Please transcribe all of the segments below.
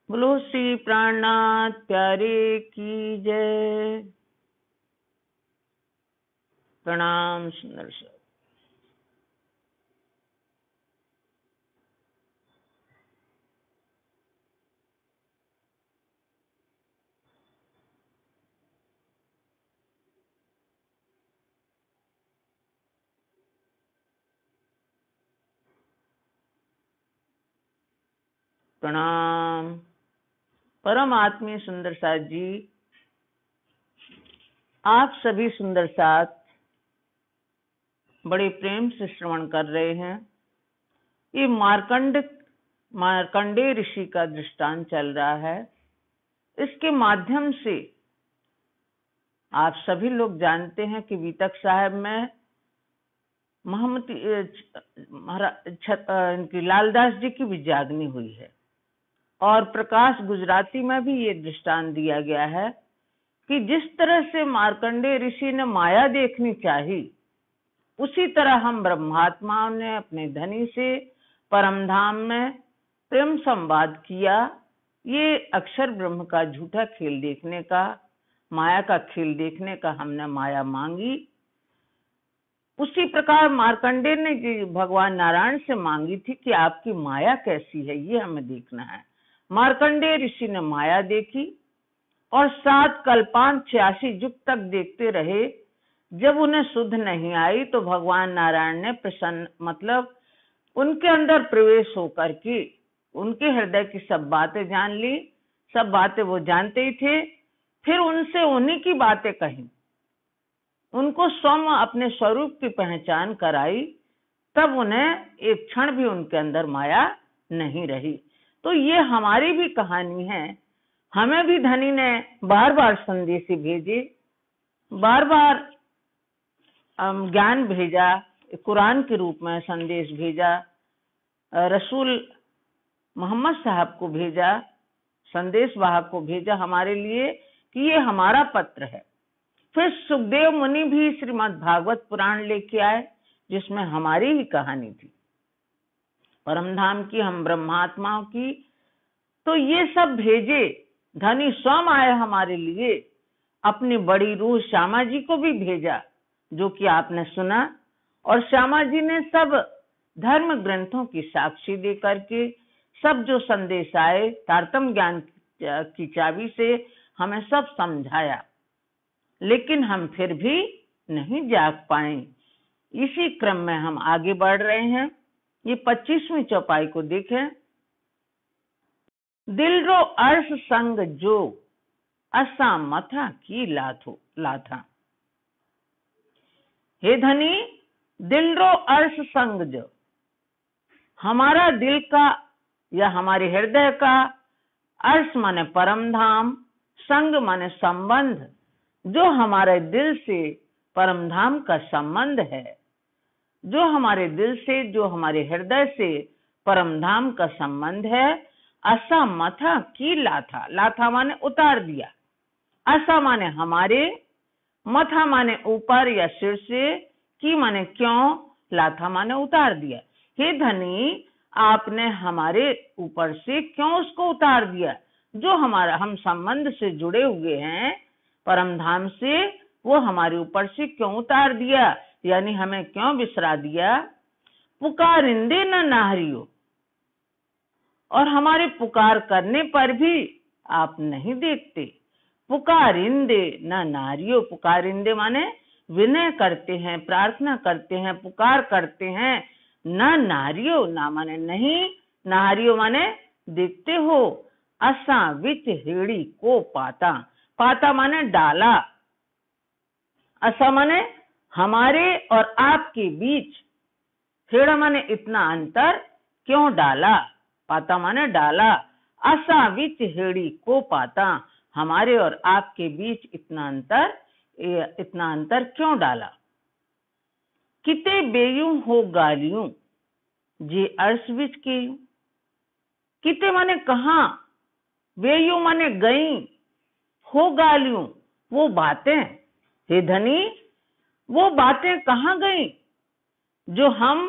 बोलो श्री प्राणनाथ प्यारे की जय। प्रणाम सुंदर सर। प्रणाम परम आत्मीय सुंदर साथ जी, आप सभी सुंदर साथ बड़े प्रेम से श्रवण कर रहे हैं। ये मार्कंडेय ऋषि का दृष्टांत चल रहा है। इसके माध्यम से आप सभी लोग जानते हैं कि वितक साहब में इनकी लालदास जी की भी जागनी हुई है और प्रकाश गुजराती में भी ये दृष्टांत दिया गया है कि जिस तरह से मार्कंडेय ऋषि ने माया देखनी चाहिए, उसी तरह हम ब्रह्मात्माओं ने अपने धनी से परमधाम में प्रेम संवाद किया। ये अक्षर ब्रह्म का झूठा खेल देखने का, माया का खेल देखने का हमने माया मांगी। उसी प्रकार मार्कंडेय ने भगवान नारायण से मांगी थी कि आपकी माया कैसी है, ये हमें देखना है। मार्कंडेय ऋषि ने माया देखी और 7 कल्पांत 86 युग तक देखते रहे। जब उन्हें सुध नहीं आई तो भगवान नारायण ने उनके अंदर प्रवेश होकर के उनके हृदय की सब बातें जान ली। सब बातें वो जानते ही थे। फिर उनसे उन्हीं की बातें कही, उनको स्वयं अपने स्वरूप की पहचान कराई। तब उन्हें एक क्षण भी उनके अंदर माया नहीं रही। तो ये हमारी भी कहानी है। हमें भी धनी ने बार बार संदेश भेजे, बार बार ज्ञान भेजा, कुरान के रूप में संदेश भेजा, रसूल मोहम्मद साहब को भेजा, संदेश वाहक को भेजा हमारे लिए कि ये हमारा पत्र है। फिर सुखदेव मुनि भी श्रीमद् भागवत पुराण लेके आए, जिसमें हमारी ही कहानी थी, परमधाम की, हम ब्रह्मात्माओं की। तो ये सब भेजे, धनी स्वयं आए हमारे लिए। अपनी बड़ी रूह श्यामा जी को भी भेजा, जो कि आपने सुना। और श्यामा जी ने सब धर्म ग्रंथों की साक्षी दे करके सब जो संदेश आए तारतम्य ज्ञान की चाबी से हमें सब समझाया। लेकिन हम फिर भी नहीं जाग पाए। इसी क्रम में हम आगे बढ़ रहे हैं। ये 25वीं चौपाई को देखें। दिल रो अर्श संग जो असा मथा की लाथा। हे धनी, दिल रो अर्श संग जो, हमारा दिल का या हमारे हृदय का, अर्श माने परम धाम, संग माने संबंध, जो हमारे दिल से परम धाम का संबंध है, जो हमारे दिल से, जो हमारे हृदय से परम धाम का संबंध है। असा मथा की लाथा, लाथा माने उतार दिया, असा माने हमारे, मथा माने ऊपर या सिर से, की माने क्यों, लाथा माने उतार दिया। हे धनी, आपने हमारे ऊपर से क्यों उसको उतार दिया? जो हम संबंध से जुड़े हुए हैं परम धाम से, वो हमारे ऊपर से क्यों उतार दिया, यानी हमें क्यों बिसरा दिया? पुकारिंदे न नाहरियो, और हमारे पुकार करने पर भी आप नहीं देखते। पुकारिंदे न नारियो, पुकारिंदे माने विनय करते हैं, प्रार्थना करते हैं, पुकार करते हैं। न नारियो, ना माने नहीं, नारियो माने देखते हो। असा विच हेड़ी को पाता, पाता माने डाला, असा माने हमारे और आपके बीच, हेड़ा माने इतना अंतर क्यों डाला, पाता माने डाला। असा विच हेड़ी को पाता, हमारे और आपके बीच इतना अंतर क्यों डाला। किते बेयूं हो गालियूं जे अर्श विच केयूं। किते माने कहाँ, बेयूं माने गई, हो गालियूं वो बातें। हे धनी, वो बातें कहाँ गई जो हम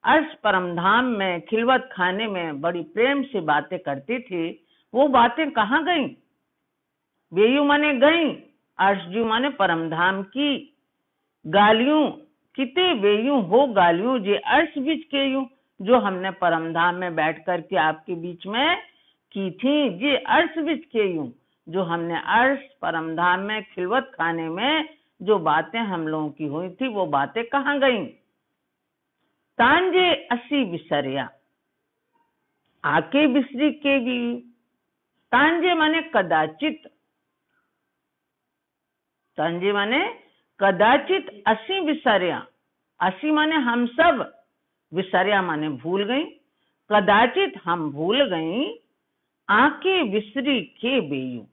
अर्श परमधाम में खिलवत खाने में बड़ी प्रेम से बातें करते थे, वो बातें कहाँ गई? बेयू माने गई, अर्शजू माने परमधाम की। गालियों किते बेयू हो गालियों जे अर्श बीच के यूं, जो हमने परमधाम में बैठ करके आपके बीच में की थी, जे अर्श बीच के यूं, जो हमने अर्श परमधाम में खिलवत खाने में जो बातें हम लोगों की हुई थी, वो बातें कहाँ गई? तांजे असी बिसरिया आके बिसरी के भी। तांजे माने कदाचित, तांजे माने कदाचित असी बिसरिया, असी माने हम सब, बिसरिया माने भूल गई, कदाचित हम भूल गई, आके बिसरी के बेयू।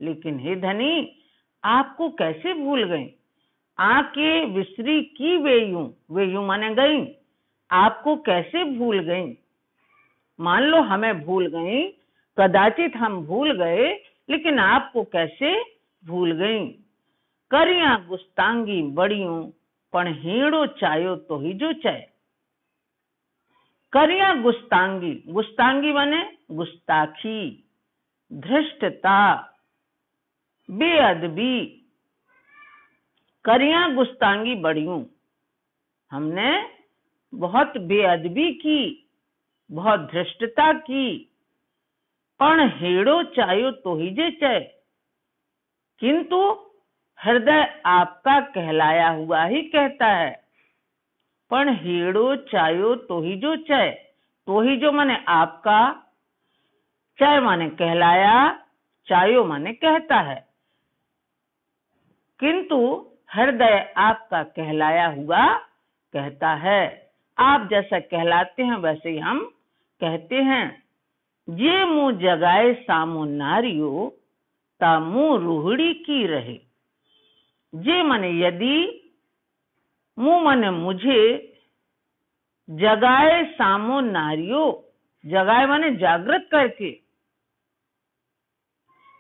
लेकिन हे धनी, आपको कैसे भूल गई? आके बिसरी की बेयू, बेयू माने गई, आपको कैसे भूल गई? मान लो हमें भूल गई, कदाचित हम भूल गए, लेकिन आपको कैसे भूल गई? करिया गुस्तांगी बड़ियों, पण हेड़ो चायो तो ही जो चाहे। करिया गुस्तांगी, गुस्तांगी माने गुस्ताखी, धृष्टता, बेअदबी। करिया गुस्तांगी बड़ियों, हमने बहुत बेअदबी की, बहुत धृष्टता की। पण हेड़ो चायो तो ही जे चाहे, किंतु हृदय आपका कहलाया हुआ ही कहता है। पण हेड़ो चायो तो ही जो चाहे, तो ही जो माने आपका, चाय माने कहलाया, चायो माने कहता है, किंतु हृदय आपका कहलाया हुआ कहता है। आप जैसा कहलाते हैं वैसे ही हम कहते हैं। जे मुंह जगाए सामो नारियो, ता मुंह रूहड़ी की रहे। जे माने यदि, मुंह माने मुझे, जगाए सामो नारियो, जगाए माने जागृत करके।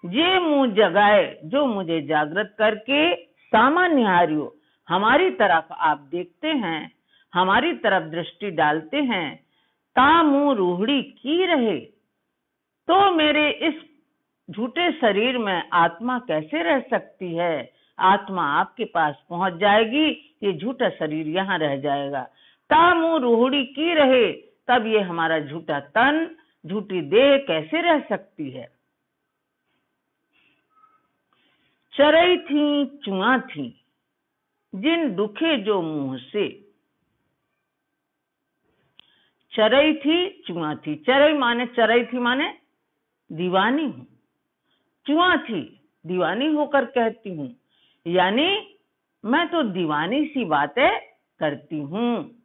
जे मुंह जगाए, जो मुझे जागृत करके, सामान्य हारियो, हमारी तरफ आप देखते हैं, हमारी तरफ दृष्टि डालते हैं, ता मुंह रूहड़ी की रहे, तो मेरे इस झूठे शरीर में आत्मा कैसे रह सकती है? आत्मा आपके पास पहुंच जाएगी, ये झूठा शरीर यहाँ रह जाएगा। ता मुंह रूहड़ी की रहे, तब ये हमारा झूठा तन, झूठी देह कैसे रह सकती है? चरई थी चुआ थी, जिन दुखे जो मुंह से। चरई थी चुआ थी, चरई माने, चरई थी माने दीवानी हूं, चुआ थी दीवानी होकर कहती हूँ, यानी मैं तो दीवानी सी बातें करती हूँ।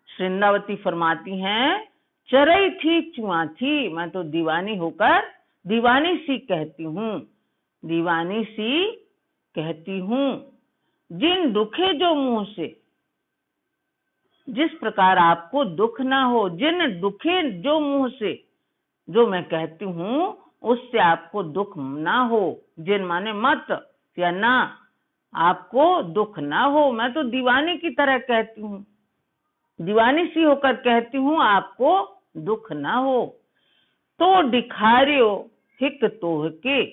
श्रृंदावती फरमाती हैं, चरई थी चुआ थी, मैं तो दीवानी होकर दीवानी सी कहती हूँ, दीवानी सी कहती हूँ। जिन दुखे जो मुंह से, जिस प्रकार आपको दुख ना हो, जिन दुखे जो मुंह से, जो मैं कहती हूँ उससे आपको दुख ना हो। जिन माने मत या ना, आपको दुख ना हो। मैं तो दीवानी की तरह कहती हूँ, दीवानी सी होकर कहती हूँ, आपको दुख ना हो। तो दिखारियो हिक तोह के,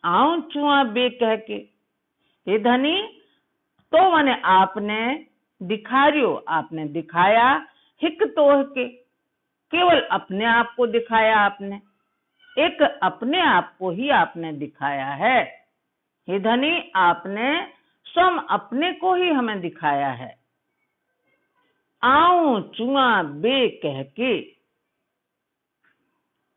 आऊं चुआ बे कह के। हे धनी, तो माने आपने दिखारियो, आपने दिखाया, हिक तोह के, केवल अपने आप को दिखाया आपने, एक अपने आप को ही आपने दिखाया है। हे धनी, आपने स्वयं अपने को ही हमें दिखाया है। आऊं चुआ बे कह के,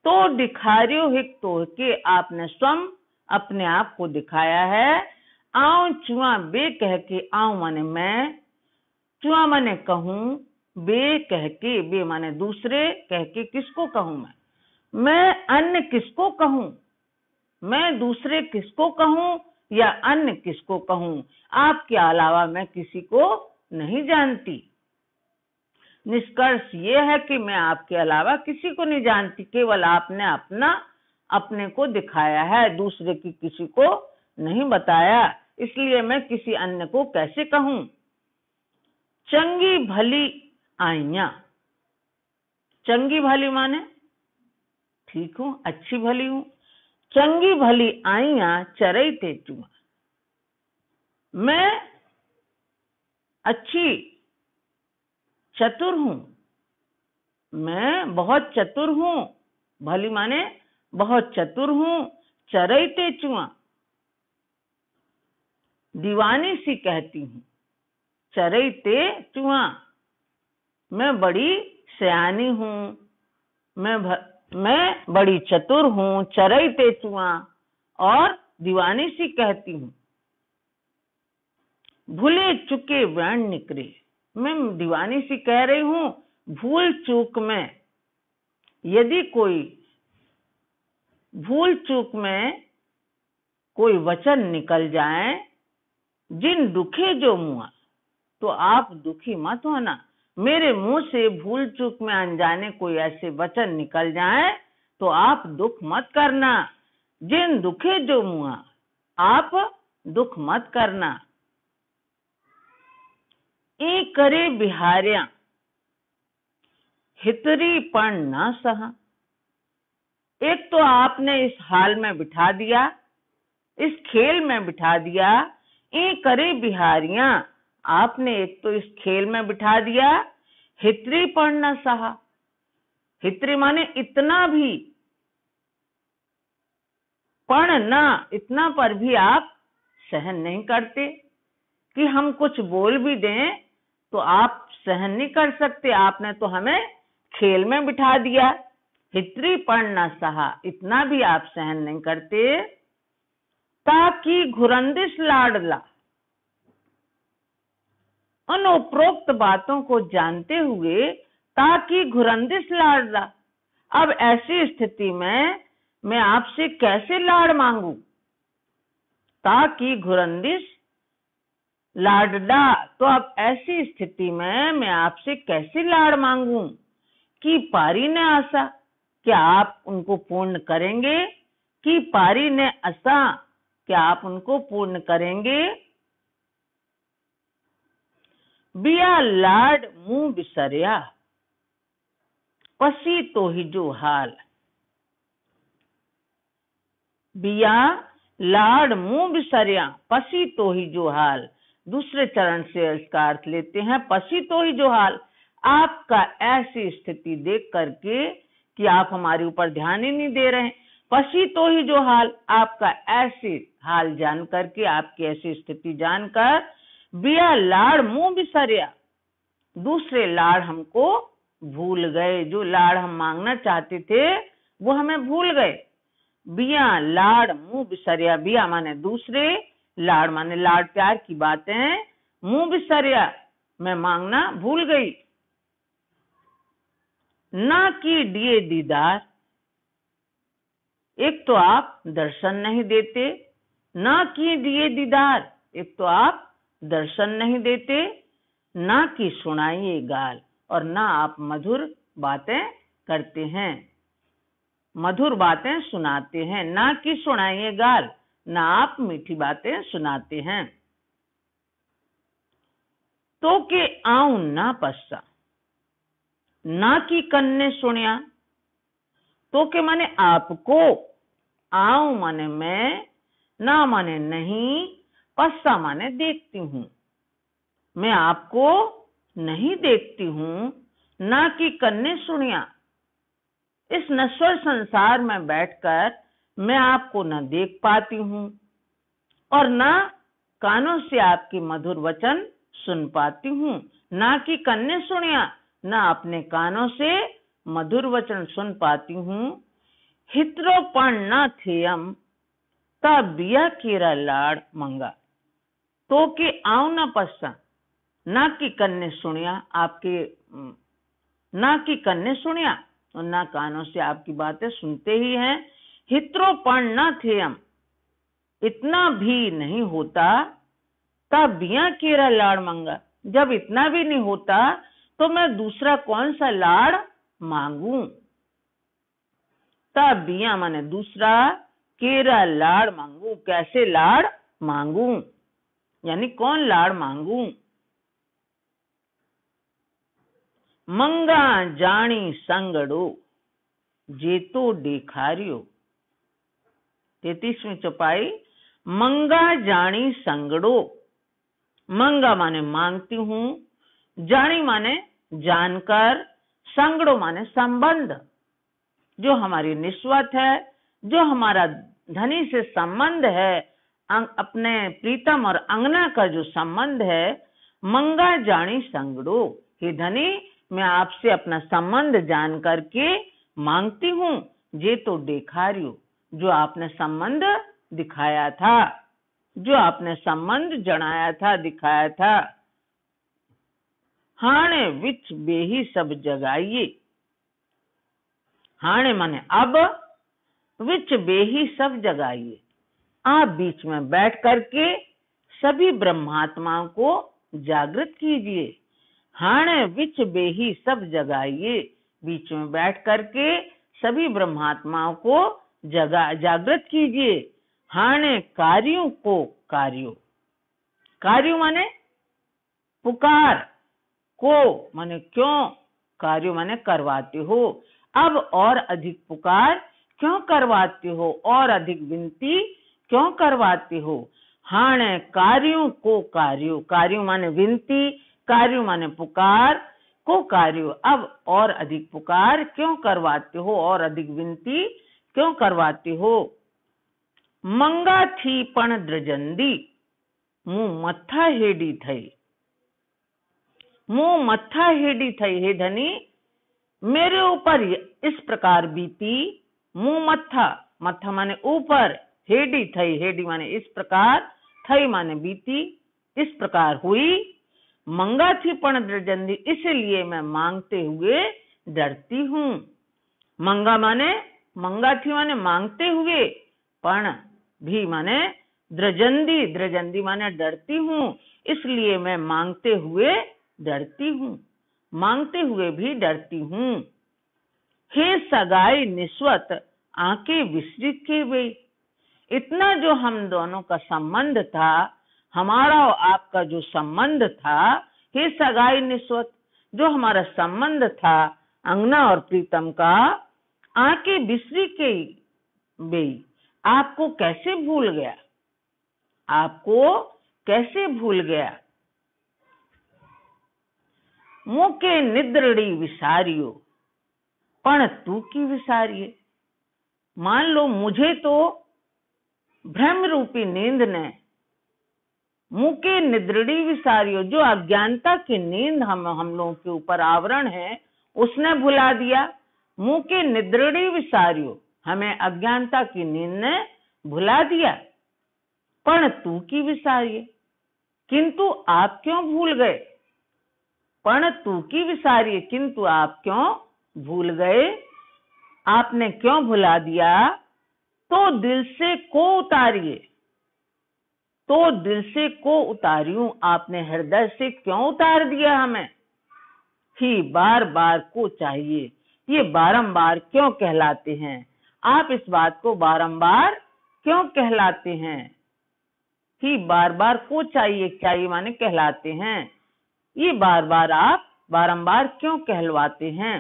तो दिखारियो हिक तोह के, आपने स्वयं अपने आप को दिखाया है। आऊं चुआ बे कह के, आऊं माने मैं, चुआ माने कहूं, बे कह के, बे माने दूसरे, कह के किसको कहूं? मैं अन्य किसको कहूं? मैं दूसरे किसको कहूं या अन्य किसको कहूं? आपके अलावा मैं किसी को नहीं जानती। निष्कर्ष ये है कि मैं आपके अलावा किसी को नहीं जानती, केवल आपने अपना, अपने को दिखाया है, दूसरे की किसी को नहीं बताया, इसलिए मैं किसी अन्य को कैसे कहूं? चंगी भली आइया, चंगी भली माने ठीक हूँ, अच्छी भली हूँ। चंगी भली आइयां चरई ते चुआ, मैं अच्छी चतुर हूँ, मैं बहुत चतुर हूँ। भली माने बहुत चतुर हूँ। चरई ते चुआ, दीवानी सी कहती हूँ। चरई ते चुआ, मैं बड़ी सयानी हूँ, मैं बड़ी चतुर हूँ। चरई ते चुआ, और दीवानी सी कहती हूँ। भूले चुके वैन निकरे, मैं दीवानी सी कह रही हूँ। भूल चूक में, यदि कोई भूल चूक में कोई वचन निकल जाए, जिन दुखे जो मुआ, तो आप दुखी मत होना। मेरे मुंह से भूल चूक में अनजाने कोई ऐसे वचन निकल जाए तो आप दुख मत करना। जिन दुखे जो मुआ, आप दुख मत करना। ई करे बिहारियां, हितरी पण न सहा। एक तो आपने इस हाल में बिठा दिया, इस खेल में बिठा दिया। ई करे बिहारियां, आपने एक तो इस खेल में बिठा दिया। हितरी पण न सहा, हितरी माने इतना भी, पण न, इतना पर भी आप सहन नहीं करते कि हम कुछ बोल भी दें तो आप सहन नहीं कर सकते। आपने तो हमें खेल में बिठा दिया। हितरी पण न सहा, इतना भी आप सहन नहीं करते। ताकि घुरंदिश लाडला, उन उपरोक्त बातों को जानते हुए, ताकि घुरंदिश लाडला, अब ऐसी स्थिति में मैं आपसे कैसे लाड़ मांगू। ताकि घुरंदिश लाडला, तो अब ऐसी स्थिति में मैं आपसे कैसे लाड़ मांगू। कि पारी ने आशा, क्या आप उनको पूर्ण करेंगे। कि पारी ने आशा, क्या आप उनको पूर्ण करेंगे। बिया लाड मुंह बिसरिया, पसी तो ही जो हाल। बिया लाड मुंह बिसरिया, पसी तो ही जो हाल। दूसरे चरण से इसका अर्थ लेते हैं, पसी तो ही जो हाल। आपका ऐसी स्थिति देख करके कि आप हमारे ऊपर ध्यान ही नहीं दे रहे हैं। पसी तो ही जो हाल, आपका ऐसे हाल जान करके, आपकी ऐसी स्थिति जानकर, बिया लाड़ मुंह बिसरिया, दूसरे लाड़ हमको भूल गए। जो लाड़ हम मांगना चाहते थे वो हमें भूल गए। बिया लाड़ मुंह बिसरिया, बिया माने दूसरे, लाड़ माने लाड़ प्यार की बातें, मुंह बिसरिया मैं मांगना भूल गई। ना की दिए दीदार, एक तो आप दर्शन नहीं देते। ना की दिए दीदार, एक तो आप दर्शन नहीं देते। ना की सुनाइए गाल, और ना आप मधुर बातें करते हैं, मधुर बातें सुनाते हैं। ना की सुनाइए गाल, ना आप मीठी बातें सुनाते हैं। तो के आऊं ना पस्सा, ना की कन्ने सुनिया। तो के माने आपको, आऊं माने मैं, ना माने नहीं, पस्सा माने देखती हूँ। मैं आपको नहीं देखती हूँ। ना कि कन्ने सुनिया, इस नश्वर संसार में बैठकर मैं आपको न देख पाती हूँ, और ना कानों से आपकी मधुर वचन सुन पाती हूँ। ना कि कन्ने सुनिया, ना अपने कानों से मधुर वचन सुन पाती हूँ। हितरो पण न थेयम, ता बिया केरा लाड़ मंगा। तो के आऊं न पस्सा, ना कि कन्ने सुनिया, आपके ना कि कन्ने सुनिया, और ना कानों से आपकी बातें सुनते ही हैं। हितरो पण न थेयम, इतना भी नहीं होता। तब बिया केरा लाड़ मंगा, जब इतना भी नहीं होता तो मैं दूसरा कौन सा लाड़ मांगू। तब बिया माने दूसरा, केरा लाड़ मांगू, कैसे लाड़ मांगू, यानी कौन लाड़ मांगू। मंगा जानी संगड़ो, जेतो देखारियो। 33वीं चौपाई, मंगा जानी संगड़ो। मंगा माने मांगती हूँ, जानी माने जानकर, संगड़ो माने संबंध। जो हमारी निस्वत है, जो हमारा धनी से संबंध है, अपने प्रीतम और अंगना का जो संबंध है, मंगा जानी संगड़ो। हे धनी, मैं आपसे अपना संबंध जान करके मांगती हूँ। जे तो देखारियो, जो आपने संबंध दिखाया था, जो आपने संबंध जनाया था, दिखाया था। हाणे विच बेही सब जगाइए। हाणे माने अब, विच बेही सब जगाइए, आप बीच में बैठ करके सभी ब्रह्मात्माओं को जागृत कीजिए। हाणे विच बेही सब जगाइए, बीच में बैठ करके सभी ब्रह्मात्माओं को जागृत कीजिए। हाणे कार्यों को कार्यो, कार्यो माने पुकार, को माने क्यों, कार्यो माने करवाते हो। अब और अधिक पुकार क्यों करवाते हो, और अधिक विनती क्यों करवाते हो। हाणे कार्यों को कार्यो, कार्यो माने विनती, कार्यो माने पुकार, को कार्यो, अब और अधिक पुकार क्यों करवाते हो, और अधिक विनती क्यों करवाते हो। मंगा थी पण द्रजंदी, मुंह मत्था हेडी थई। मुंह मत्था हेडी थई, हे धनी, मेरे ऊपर इस प्रकार बीती। मुंह मत्था, मत्था माने ऊपर, हेडी थई, हेडी माने इस प्रकार, थई माने बीती, इस प्रकार हुई। मंगा थी पण द्रजंदी, इसलिए मैं मांगते हुए डरती हूँ। मंगा माने, मंगा थी माने मांगते हुए, पण भी माने द्रजंदी, द्रजंदी माने डरती हूँ, इसलिए मैं मांगते हुए डरती हूँ, मांगते हुए भी डरती हूँ। हे सगाई निस्वत, आंखें विसरित के गई। इतना जो हम दोनों का संबंध था, हमारा और आपका जो संबंध था, हे सगाई निस्वत, जो हमारा संबंध था अंगना और प्रीतम का, आंखें बिसरी के गई। आपको कैसे भूल गया, आपको कैसे भूल गया। मुके निद्रड़ी विसारियो, पण तू की विसारिये। मान लो मुझे तो भ्रम रूपी नींद ने, मुके निद्रड़ी विसारियो, जो अज्ञानता की नींद हम लोगों के ऊपर आवरण है, उसने भुला दिया। मुके निद्रड़ी विसारियो, हमें अज्ञानता की नींद ने भुला दिया। पण तू की विसारिये, किंतु आप क्यों भूल गए। पण तू की विसारिये, किंतु आप क्यों भूल गए, आपने क्यों भुला दिया। तो दिल से को उतारिए, तो दिल से को उतारियूं, आपने हृदय से क्यों उतार दिया हमें। ही बार बार को चाहिए, ये बारंबार क्यों कहलाते हैं, आप इस बात को बारंबार क्यों कहलाते हैं। ही बार बार को चाहिए, चाहिए माने कहलाते हैं, ये बार बार आप बारंबार क्यों कहलवाते हैं।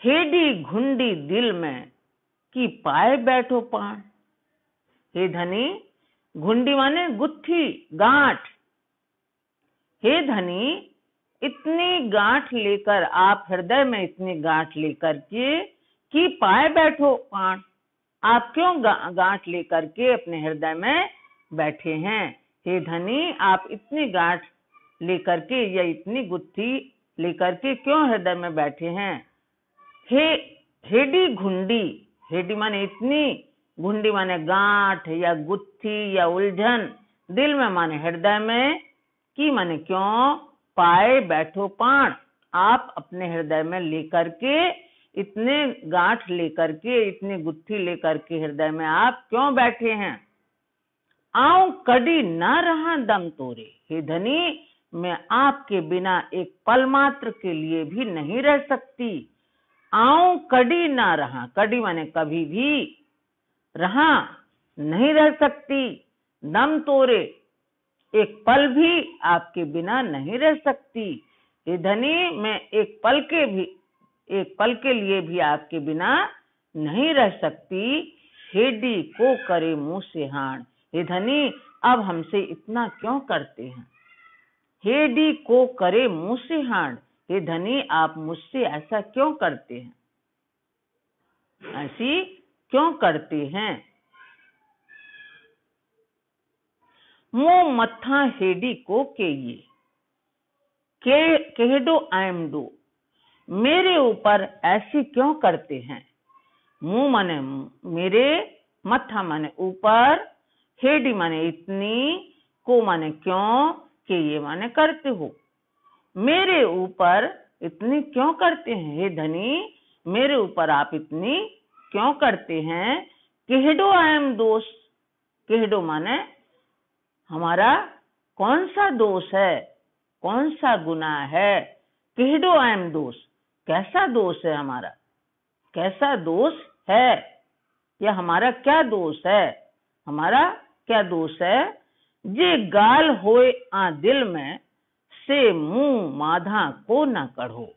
हेडी घुंडी दिल में कि पाए बैठो पान। हे धनी, घुंडी माने गुत्थी, गांठ। हे धनी, इतनी गांठ लेकर, आप हृदय में इतनी गांठ लेकर के कि पाए बैठो पान, आप क्यों गांठ लेकर के अपने हृदय में बैठे हैं। हे धनी, आप इतनी गांठ लेकर के या इतनी गुत्थी लेकर के क्यों हृदय में बैठे हैं। हेडी घुंडी, हेडी माने इतनी, घुंडी माने गांठ या गुत्थी या उलझन, दिल में माने हृदय में, की माने क्यों, पाए बैठो पाण, आप अपने हृदय में लेकर के, इतने गांठ लेकर के, इतनी गुत्थी लेकर के हृदय में आप क्यों बैठे हैं। आऊं कड़ी ना रहा दम तोरे, हे धनी, मैं आपके बिना एक पल मात्र के लिए भी नहीं रह सकती। आऊं कड़ी ना रहा, कड़ी माने कभी भी, रहा नहीं रह सकती, दम तोरे, एक पल भी आपके बिना नहीं रह सकती। ये धनी, मैं एक पल के भी, एक पल के लिए भी आपके बिना नहीं रह सकती। हेडी को करे मुंह से हाण, हे धनी अब हमसे इतना क्यों करते हैं। हेडी को करे मुंह से हाण, हे धनी आप मुझसे ऐसा क्यों करते हैं, ऐसी क्यों करते हैं। मुंह मत्था हेडी को के केहडो आयम डो, मेरे ऊपर ऐसी क्यों करते हैं। मुंह माने मेरे, मत्था माने ऊपर, हेडी माने इतनी, को माने क्यों, के ये माने करते हो। मेरे ऊपर इतनी क्यों करते हैं, हे धनी मेरे ऊपर आप इतनी क्यों करते हैं। केहडो आयम दोष, केहडो माने हमारा कौन सा दोष है, कौन सा गुनाह है। केहडो आयम दोष, कैसा दोष है हमारा, कैसा दोष है, या हमारा क्या दोष है, हमारा क्या दोष है। जे गाल होए आ दिल में, से मुंह माधा को न कढ़ो।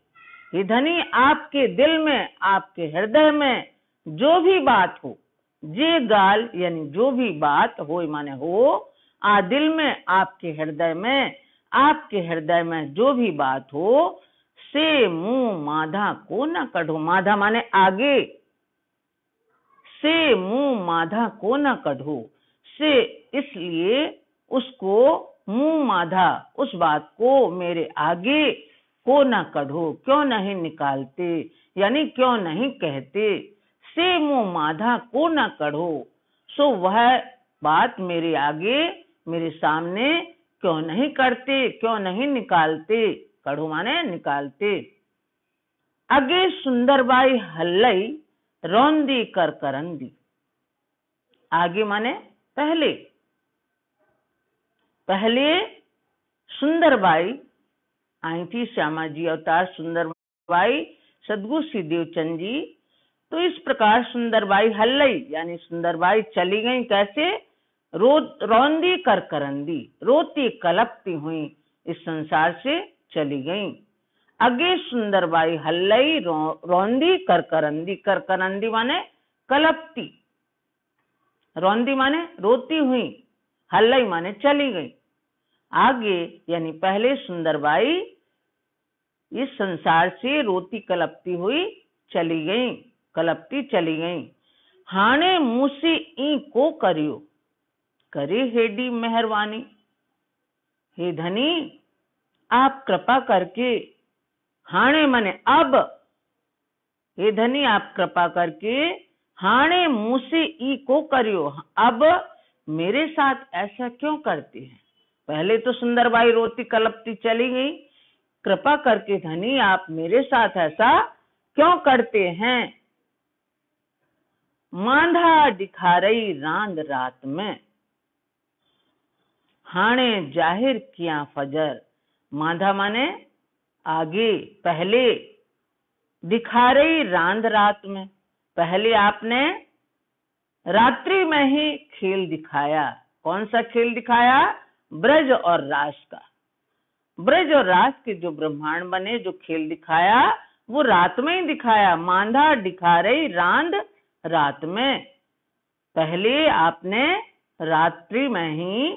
ये धनी आपके दिल में, आपके हृदय में जो भी बात हो, जे गाल यानी जो भी बात हो माने हो, आ दिल में आपके हृदय में, आपके हृदय में जो भी बात हो, से मुंह माधा को न कढ़ो। माधा माने आगे, से मुंह माधा को न कढ़ो, से इसलिए उसको मुंह माधा, उस बात को मेरे आगे, को न कढ़ो क्यों नहीं निकालते, यानी क्यों नहीं कहते। से मुंह माधा को न कढ़ो, सो वह बात मेरे आगे, मेरे सामने क्यों नहीं करते, क्यों नहीं निकालते। कढ़ो माने निकालते। अगे सुंदरबाई हल्लई, रौंदी कर करंदी। आगे माने पहले, पहले सुंदरबाई आई थी, श्यामा जी अवतार सुंदरबाई सदगुरु श्री देवचंद जी। तो इस प्रकार सुंदरबाई हल्लई यानी सुंदरबाई चली गई, कैसे, रौंदी कर करंदी, रोती कलपती हुई इस संसार से चली गई। अगे सुंदरबाई हल्लई, रौंदी कर करंदी, कर करंदी माने कलपती, रौंदी माने रोती हुई, हल्लई माने चली गई। आगे यानी पहले सुंदरबाई इस संसार से रोती कलपती हुई चली गई, कलपती चली गई। हाणे मुसी ई को करियो, करे हेडी मेहरबानी। हे धनी आप कृपा करके, हाणे माने अब, हे धनी आप कृपा करके, हाणे मुसी ई को करियो, अब मेरे साथ ऐसा क्यों करते हैं। पहले तो सुंदरबाई रोती कलपती चली गई, कृपा करके धनी आप मेरे साथ ऐसा क्यों करते हैं। मांधा दिखारई रांद रात में, हाणे जाहिर किया फजर। मांधा माने आगे, पहले, दिखारई रांद रात में, पहले आपने रात्रि में ही खेल दिखाया। कौन सा खेल दिखाया, ब्रज और रास का। ब्रज और रास के जो ब्रह्मांड बने, जो खेल दिखाया वो रात में ही दिखाया। मांधा दिखारई रांद रात में, पहले आपने रात्रि में ही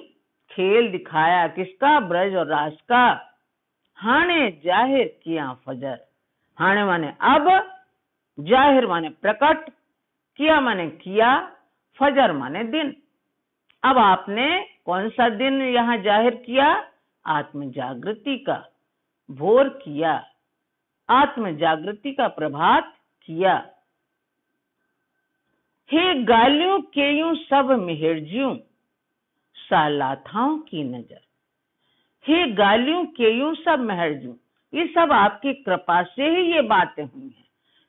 खेल दिखाया, किसका, ब्रज और रास का। हाणे जाहिर किया फजर, हाणे माने अब, जाहिर माने प्रकट, किया माने किया, फजर माने दिन। अब आपने कौन सा दिन यहाँ जाहिर किया, आत्म जागृति का भोर किया, आत्म जागृति का प्रभात किया। हे गालियों केयूं सब मिहिरजियों, सालाथाओं की नजर। हे गालियों केयूं सब मिहिरजियों, ये सब आपकी कृपा से ही ये बातें हुई हैं।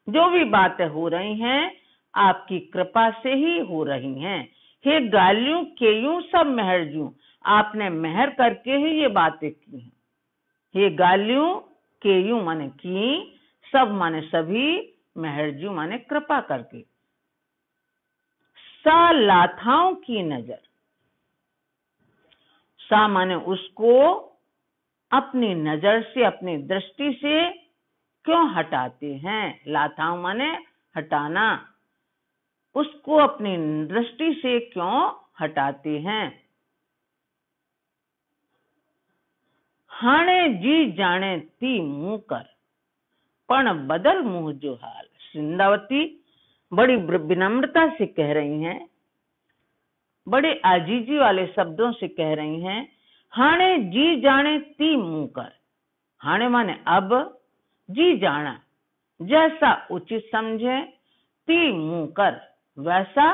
जो भी बातें हो रही हैं आपकी कृपा से ही हो रही हैं। हे गालियों केयूं सब मिहिरजियों, आपने मेहर करके ही ये बातें की हैं। हे गालियों केयूं माने की, सब माने सभी, मेहरजियों माने कृपा करके। सा लाथाओं की नजर, सा माने उसको, अपनी नजर से, अपनी दृष्टि से, क्यों हटाते हैं? लाथाओ माने हटाना। उसको अपनी दृष्टि से क्यों हटाते हैं? हाणे जी जाने ती मुंह कर, पण बदल मुंह जो हाल। वृंदावती बड़ी विनम्रता से कह रही हैं, बड़े आजीजी वाले शब्दों से कह रही हैं, हाणे जी जाने ती मुंह कर। हाणे माने अब, जी जाना जैसा उचित समझे, ती मुंह कर वैसा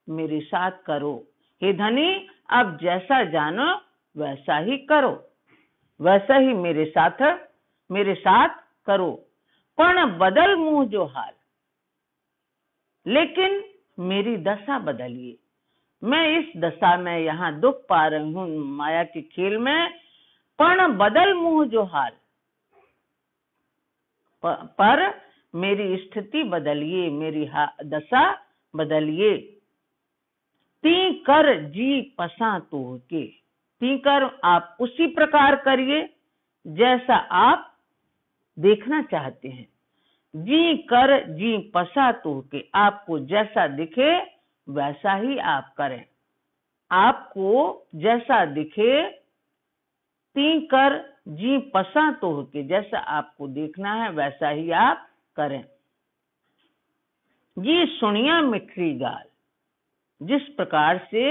मेरे साथ करो। हे धनी, अब जैसा जानो वैसा ही करो, वैसा ही मेरे साथ करो। पण बदल मुंह जो हाल, लेकिन मेरी दशा बदलिए। मैं इस दशा में यहाँ दुख पा रही हूँ माया के खेल में। पण बदल मुंह जो हाल, पर मेरी स्थिति बदलिए, मेरी दशा बदलिए। ती कर जी पसा तो के, ती कर आप उसी प्रकार करिए जैसा आप देखना चाहते हैं। जी कर जी पसा तो के, आपको जैसा दिखे वैसा ही आप करें। आपको जैसा दिखे, ती कर जी पसा तो के, जैसा आपको देखना है वैसा ही आप करें। जी सुनिया मिठरी गाल, जिस प्रकार से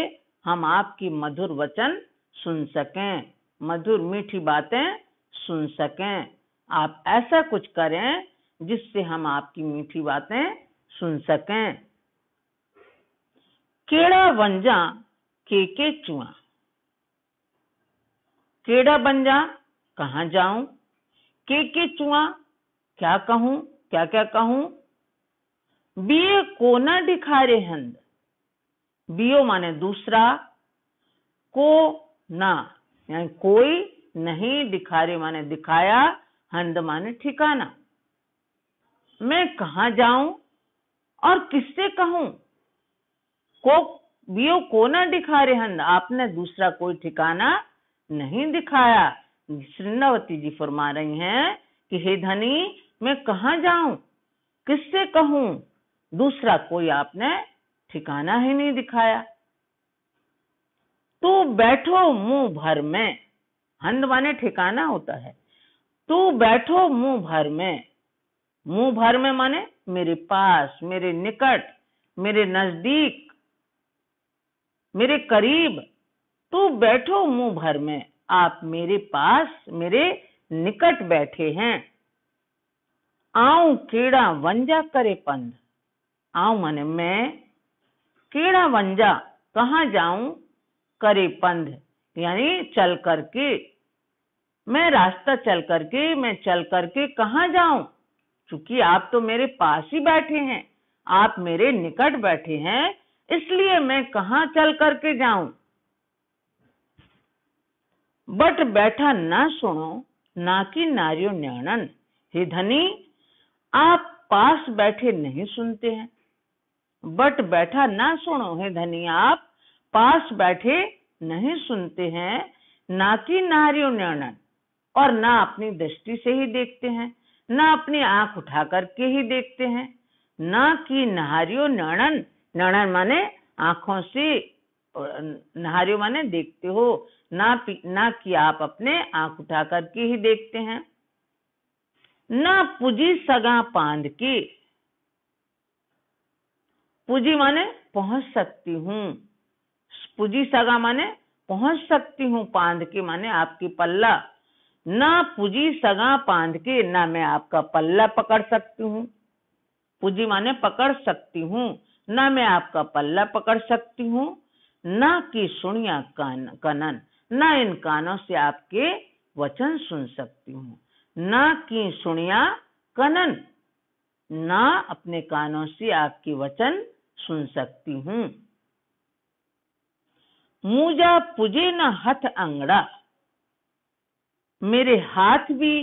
हम आपकी मधुर वचन सुन सकें, मधुर मीठी बातें सुन सकें। आप ऐसा कुछ करें जिससे हम आपकी मीठी बातें सुन सकें। केड़ा वंजा के चुआ, केड़ा बन जा कहाँ जाऊं, के चुआ क्या कहूं, क्या क्या कहूं। बिये को न दिखारे हंद, बियो माने दूसरा, को ना यानी कोई नहीं, दिखारे माने दिखाया, हंद माने ठिकाना। मैं कहाँ जाऊं और किससे कहूं। को बियो को ना दिखारे हंद, आपने दूसरा कोई ठिकाना नहीं दिखाया। वृंदावती जी फरमा रही हैं कि हे धनी, मैं कहाँ जाऊं, किससे कहूं, दूसरा कोई आपने ठिकाना ही नहीं दिखाया। तू बैठो मुंह भर में, हंद माने ठिकाना होता है। तू बैठो मुंह भर में, मुंह भर में माने मेरे पास, मेरे निकट, मेरे नजदीक, मेरे करीब। तू बैठो मुंह भर में, आप मेरे पास, मेरे निकट बैठे हैं। आऊं केड़ा वंजा करे पंध, आऊं माने मैं, केड़ा वंजा कहाँ जाऊं, करे पंध यानी चल करके, मैं रास्ता चल करके, मैं चल करके कहाँ जाऊं, क्योंकि आप तो मेरे पास ही बैठे हैं, आप मेरे निकट बैठे हैं, इसलिए मैं कहाँ चल करके जाऊं। बट बैठा ना सुनो, ना कि नारियो न्याणन। हे धनी, आप पास बैठे नहीं सुनते हैं। बट बैठा ना सुनो, हे धनी, आप पास बैठे नहीं सुनते हैं। ना कि नारियो न्याणन, और ना अपनी दृष्टि से ही देखते हैं, ना अपनी आंख उठा करके ही देखते हैं। ना कि नहारियो न्याणन, न्याणन माने आंखों से, नहारियो माने देखते हो, ना कि आप अपने आंख उठा करके ही देखते हैं। ना पुजी सगा पांद की, पुजी माने पहुंच सकती हूँ, पुजी सगा माने पहुंच सकती हूँ, पांद के माने आपकी पल्ला। ना पुजी सगा पांद के, ना मैं आपका पल्ला पकड़ सकती हूँ, पुजी माने पकड़ सकती हूँ, ना मैं आपका पल्ला पकड़ सकती हूँ। ना कि सुनिया कनन, ना इन कानों से आपके वचन सुन सकती हूँ। ना कि सुनिया कनन, ना अपने कानों से आपके वचन सुन सकती हूँ। मुझा पुजे न हथ अंगड़ा, मेरे हाथ भी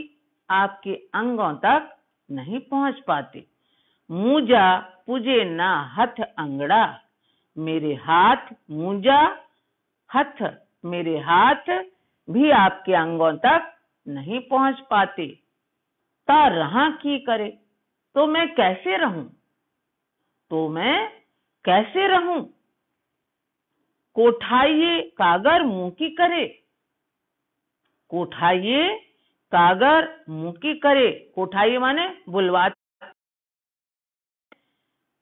आपके अंगों तक नहीं पहुंच पाते। मुझा पुजे न हथ अंगड़ा, मेरे हाथ, मुझा हथ, मेरे हाथ भी आपके अंगों तक नहीं पहुंच पाते। ता रहा की करे, तो मैं कैसे रहूं, तो मैं कैसे रहूं। कोठाइये कागर मुंह की करे, कोठाइये कागर मुंह की करे। कोठाइये माने बुलवा,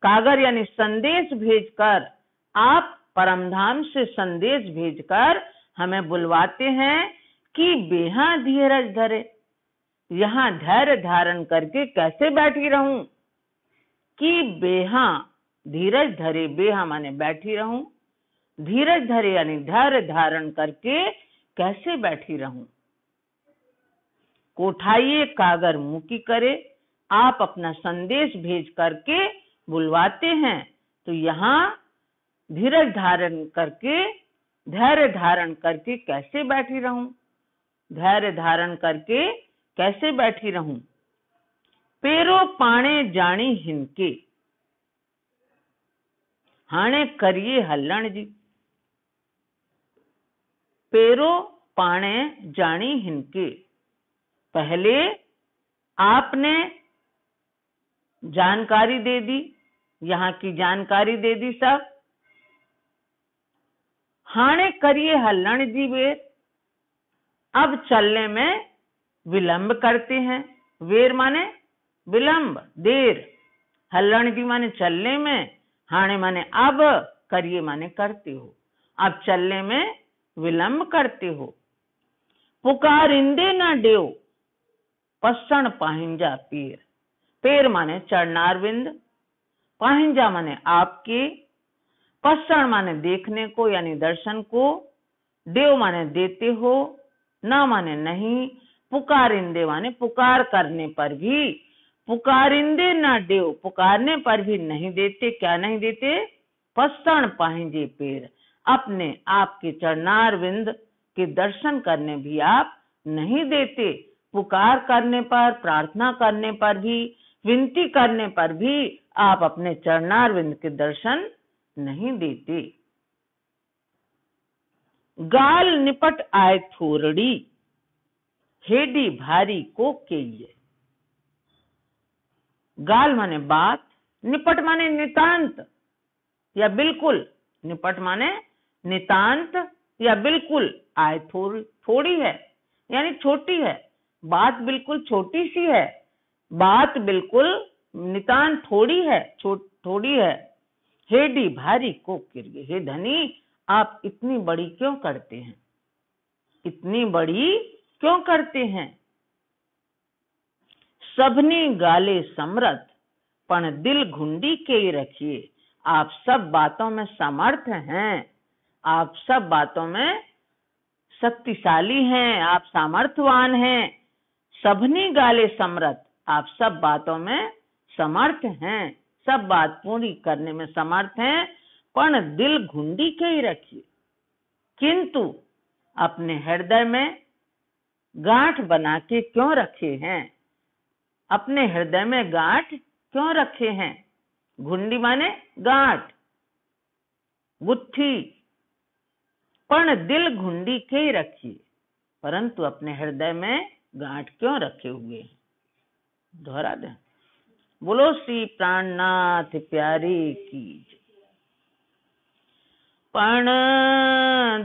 कागर यानी संदेश भेजकर, आप परमधाम से संदेश भेजकर हमें बुलवाते हैं कि बेहा धीरज धरे, यहाँ धैर्य धारण करके कैसे बैठी रहूं, कि बेहा धीरज धरे, बेहा माने बैठी रहूं, धीरज धरे यानी धैर्य धारण करके कैसे बैठी रहूं। कोठाइये कागर मुंह की करे, आप अपना संदेश भेज करके बुलवाते हैं, तो यहाँ धीरज धारण करके, धैर्य धारण करके कैसे बैठी रहूं, धैर्य धारण करके कैसे बैठी रहूं। पेरो पाणे जानी हिनके, हाणे करिए हल्लण जी। पेरो पाणे जानी हिनके, पहले आपने जानकारी दे दी, यहाँ की जानकारी दे दी सब। हाणे करिए हल्लण जी वेर, अब चलने में विलंब करते हैं। वेर माने विलंब, देर। हल्लण जी माने चलने में, हाणे माने अब, करिए माने करते हो, अब चलने में विलंब करते हो। पुकारिंदे न देव, पसण पाहिंजा पीर। पैर माने चरणारविंद, पाहिंजा माने आपके, पसण माने देखने को यानी दर्शन को, देव माने देते हो, न माने नहीं, पुकारिंदे माने पुकार करने पर भी, पुकारिंदे न देव, पुकारने पर भी नहीं देते। क्या नहीं देते? पसण पाहिंजे पैर, अपने आपके चरणारविंद के दर्शन करने भी आप नहीं देते। पुकार करने पर, प्रार्थना करने पर भी, विनती करने पर भी आप अपने चरणारविंद के दर्शन नहीं देते। गाल निपट आए थोरड़ी, हेडी भारी को केये। गाल माने बात, निपट माने नितांत या बिल्कुल, निपट माने नितांत या बिल्कुल। आए थोड़ी है यानी छोटी है, बात बिल्कुल छोटी सी है, बात बिल्कुल नितांत थोड़ी है, थोड़ी है। हेडी भारी को किरगे, हे धनी आप इतनी बड़ी क्यों करते हैं, इतनी बड़ी क्यों करते हैं। सबनी गाले समर्थ, पण दिल घुंडी के ही रखिए। आप सब बातों में समर्थ हैं, आप सब बातों में शक्तिशाली हैं, आप सामर्थ्यवान हैं। सबनी गाले समर्थ, आप सब बातों में समर्थ हैं, सब बात पूरी करने में समर्थ हैं, पण दिल घुंडी के ही रखिए। किंतु अपने हृदय में गांठ बना के क्यों रखे हैं, अपने हृदय में गांठ क्यों रखे हैं। घुंडी माने गांठ, गुत्थी, पण दिल घुंडी के ही रखिए, परंतु अपने हृदय में गांठ क्यों रखे हुए हैं। दोहरा दें। बोलो श्री प्राणनाथ प्यारे की। पण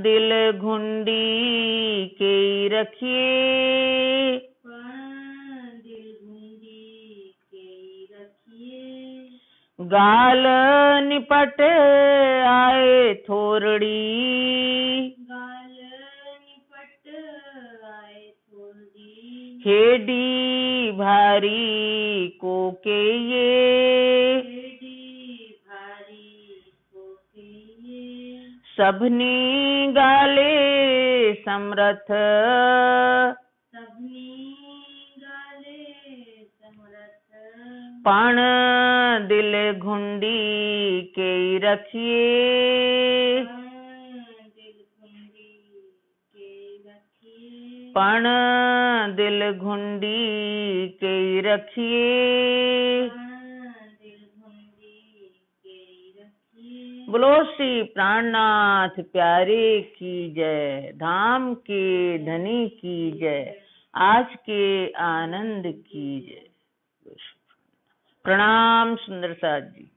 दिल घुंडी के ही रखिए, गाल निपट आए थोरड़ी, गाल निपट आए थोरड़ी, हेडी भारी को के ये, हेडी भारी को के ये। सबनी गाले समरथ, सबनी पण दिल घुंडी के ही रखिए, पण दिल घुंडी के ही रखिए। बोलो श्री प्राणनाथ प्यारे की जय, धाम के धनी की जय, आज के आनंद की जय। प्रणाम सुंदर साथ जी।